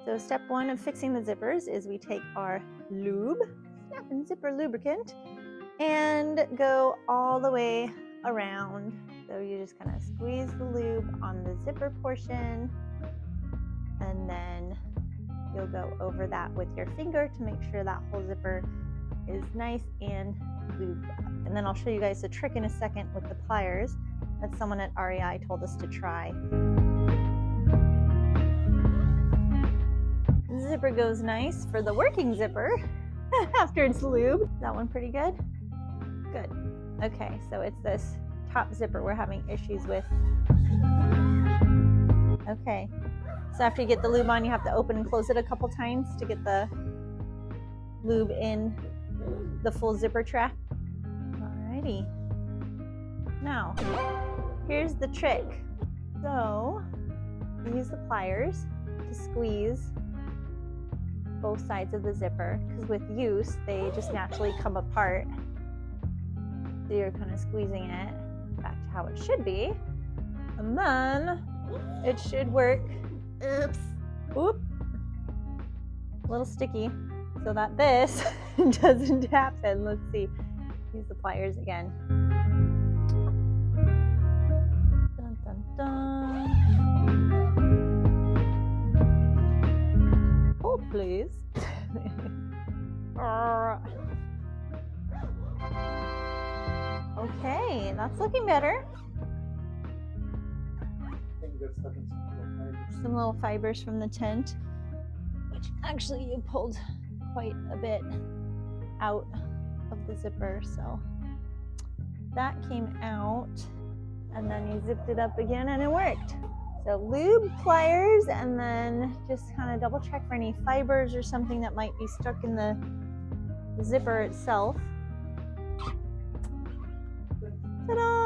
So step one of fixing the zippers is we take our lube, snap and zipper lubricant, and go all the way around. So you just kind of squeeze the lube on the zipper portion, and then you'll go over that with your finger to make sure that whole zipper is nice and lubed up. And then I'll show you guys a trick in a second with the pliers that someone at REI told us to try. The zipper goes nice for the working zipper after it's lubed. Is that one pretty good? Good. Okay, so it's this top zipper we're having issues with. Okay, so after you get the lube on, you have to open and close it a couple times to get the lube in the full zipper track. Alrighty. Now, here's the trick. So, you use the pliers to squeeze both sides of the zipper, because with use, they just naturally come apart. So you're kind of squeezing it back to how it should be. And then it should work. Oops. Oop. A little sticky so that this doesn't happen. Let's see. Use the pliers again. Dun, dun, dun. Hold, please. Okay, that's looking better. Some little fibers from the tent, which actually you pulled quite a bit out of the zipper, so that came out, and then you zipped it up again and it worked. So lube, pliers, and then just kind of double check for any fibers or something that might be stuck in the zipper itself. Ta-da!